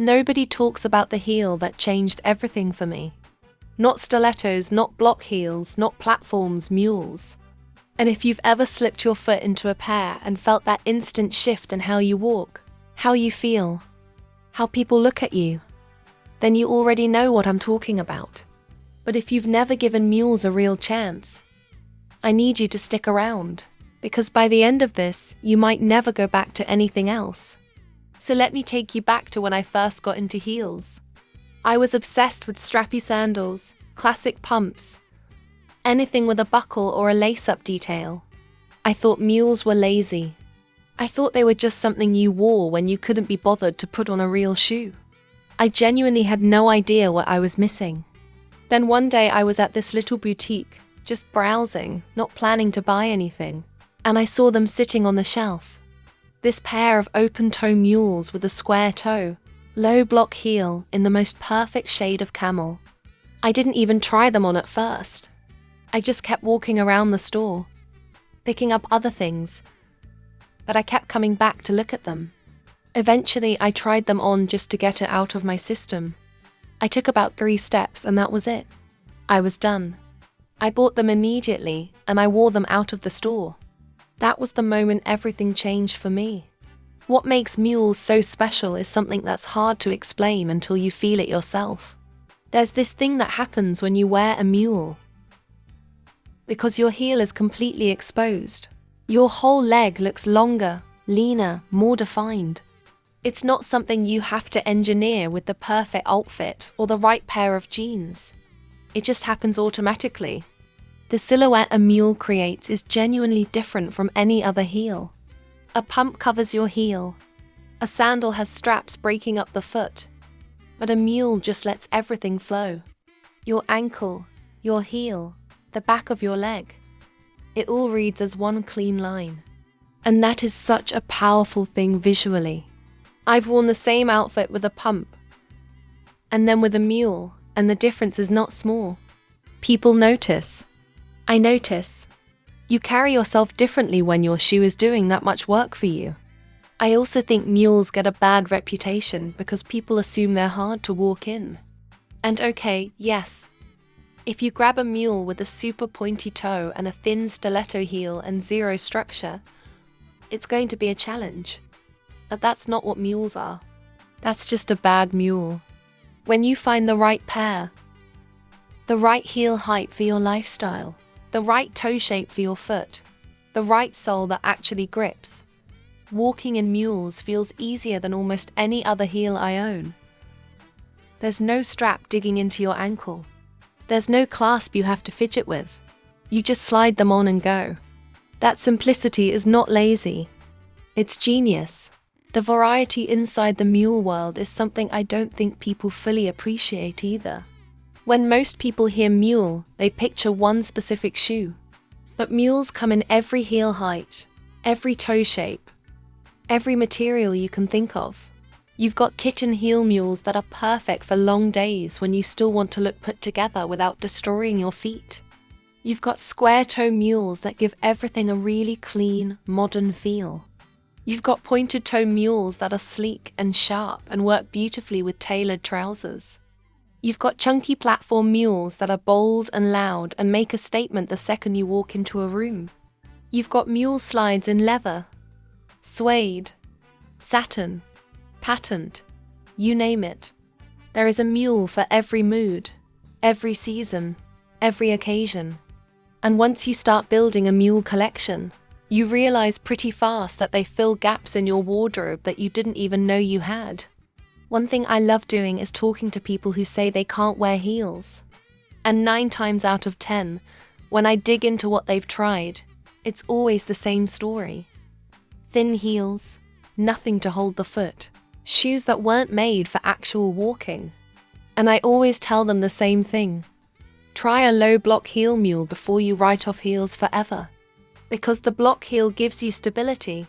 Nobody talks about the heel that changed everything for me. Not stilettos, not block heels, not platforms, mules. And if you've ever slipped your foot into a pair and felt that instant shift in how you walk, how you feel, how people look at you, then you already know what I'm talking about. But if you've never given mules a real chance, I need you to stick around, because by the end of this, you might never go back to anything else. So let me take you back to when I first got into heels. I was obsessed with strappy sandals, classic pumps, anything with a buckle or a lace-up detail. I thought mules were lazy. I thought they were just something you wore when you couldn't be bothered to put on a real shoe. I genuinely had no idea what I was missing. Then one day I was at this little boutique, just browsing, not planning to buy anything, and I saw them sitting on the shelf. This pair of open-toe mules with a square toe, low block heel in the most perfect shade of camel. I didn't even try them on at first. I just kept walking around the store, picking up other things, but I kept coming back to look at them. Eventually, I tried them on just to get it out of my system. I took about 3 steps and that was it. I was done. I bought them immediately and I wore them out of the store. That was the moment everything changed for me. What makes mules so special is something that's hard to explain until you feel it yourself. There's this thing that happens when you wear a mule. Because your heel is completely exposed, your whole leg looks longer, leaner, more defined. It's not something you have to engineer with the perfect outfit or the right pair of jeans. It just happens automatically. The silhouette a mule creates is genuinely different from any other heel. A pump covers your heel. A sandal has straps breaking up the foot. But a mule just lets everything flow. Your ankle, your heel, the back of your leg. It all reads as one clean line. And that is such a powerful thing visually. I've worn the same outfit with a pump, and then with a mule, and the difference is not small. People notice. I notice. You carry yourself differently when your shoe is doing that much work for you. I also think mules get a bad reputation because people assume they're hard to walk in. And okay, yes, if you grab a mule with a super pointy toe and a thin stiletto heel and zero structure, it's going to be a challenge. But that's not what mules are. That's just a bad mule. When you find the right pair, the right heel height for your lifestyle, the right toe shape for your foot, the right sole that actually grips, walking in mules feels easier than almost any other heel I own. There's no strap digging into your ankle. There's no clasp you have to fidget with. You just slide them on and go. That simplicity is not lazy. It's genius. The variety inside the mule world is something I don't think people fully appreciate either. When most people hear mule, they picture one specific shoe. But mules come in every heel height, every toe shape, every material you can think of. You've got kitten heel mules that are perfect for long days when you still want to look put together without destroying your feet. You've got square toe mules that give everything a really clean, modern feel. You've got pointed toe mules that are sleek and sharp and work beautifully with tailored trousers. You've got chunky platform mules that are bold and loud and make a statement the second you walk into a room. You've got mule slides in leather, suede, satin, patent, you name it. There is a mule for every mood, every season, every occasion. And once you start building a mule collection, you realize pretty fast that they fill gaps in your wardrobe that you didn't even know you had. One thing I love doing is talking to people who say they can't wear heels. And 9 times out of 10, when I dig into what they've tried, it's always the same story. Thin heels, nothing to hold the foot, shoes that weren't made for actual walking. And I always tell them the same thing. Try a low block heel mule before you write off heels forever. Because the block heel gives you stability.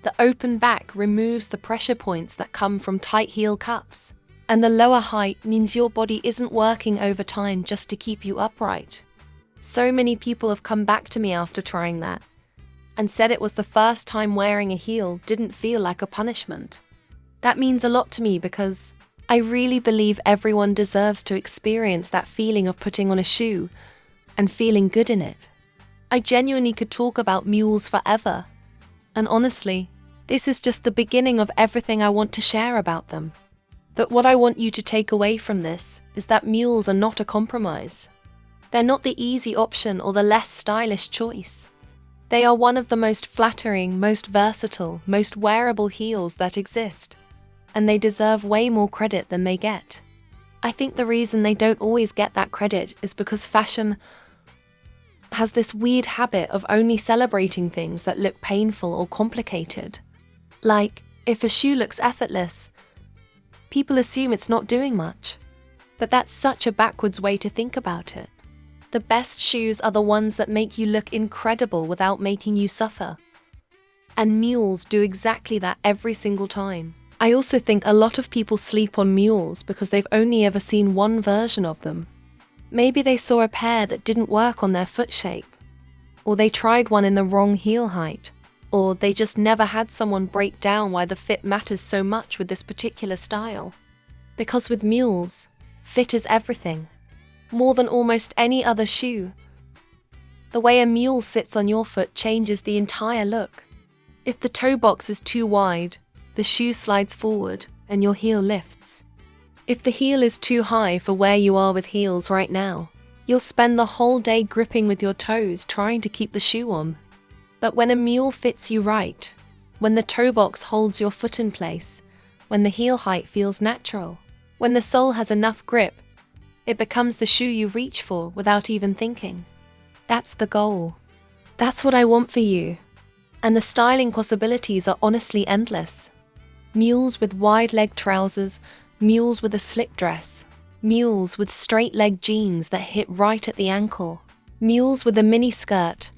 The open back removes the pressure points that come from tight heel cups. And the lower height means your body isn't working over time just to keep you upright. So many people have come back to me after trying that and said it was the first time wearing a heel didn't feel like a punishment. That means a lot to me because I really believe everyone deserves to experience that feeling of putting on a shoe and feeling good in it. I genuinely could talk about mules forever. And honestly, this is just the beginning of everything I want to share about them. But what I want you to take away from this is that mules are not a compromise. They're not the easy option or the less stylish choice. They are one of the most flattering, most versatile, most wearable heels that exist. And they deserve way more credit than they get. I think the reason they don't always get that credit is because fashion has this weird habit of only celebrating things that look painful or complicated. Like, if a shoe looks effortless, people assume it's not doing much. But that's such a backwards way to think about it. The best shoes are the ones that make you look incredible without making you suffer. And mules do exactly that every single time. I also think a lot of people sleep on mules because they've only ever seen one version of them. Maybe they saw a pair that didn't work on their foot shape, or they tried one in the wrong heel height, or they just never had someone break down why the fit matters so much with this particular style. Because with mules, fit is everything, more than almost any other shoe. The way a mule sits on your foot changes the entire look. If the toe box is too wide, the shoe slides forward and your heel lifts. If the heel is too high for where you are with heels right now, you'll spend the whole day gripping with your toes trying to keep the shoe on. But when a mule fits you right, when the toe box holds your foot in place, when the heel height feels natural, when the sole has enough grip, it becomes the shoe you reach for without even thinking. That's the goal. That's what I want for you. And the styling possibilities are honestly endless. Mules with wide leg trousers, mules with a slip dress, mules with straight leg jeans that hit right at the ankle, mules with a mini skirt,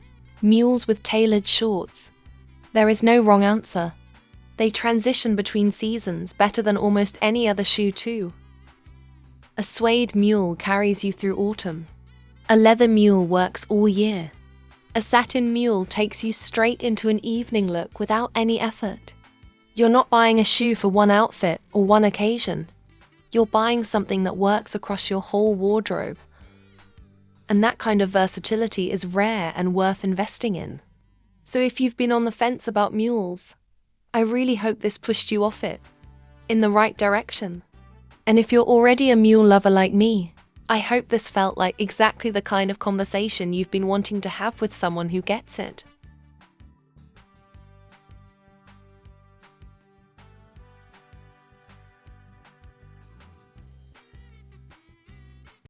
mules with tailored shorts. There is no wrong answer. They transition between seasons better than almost any other shoe too. A suede mule carries you through autumn. A leather mule works all year. A satin mule takes you straight into an evening look without any effort. You're not buying a shoe for one outfit or one occasion. You're buying something that works across your whole wardrobe. And that kind of versatility is rare and worth investing in. So if you've been on the fence about mules, I really hope this pushed you off it, in the right direction. And if you're already a mule lover like me, I hope this felt like exactly the kind of conversation you've been wanting to have with someone who gets it.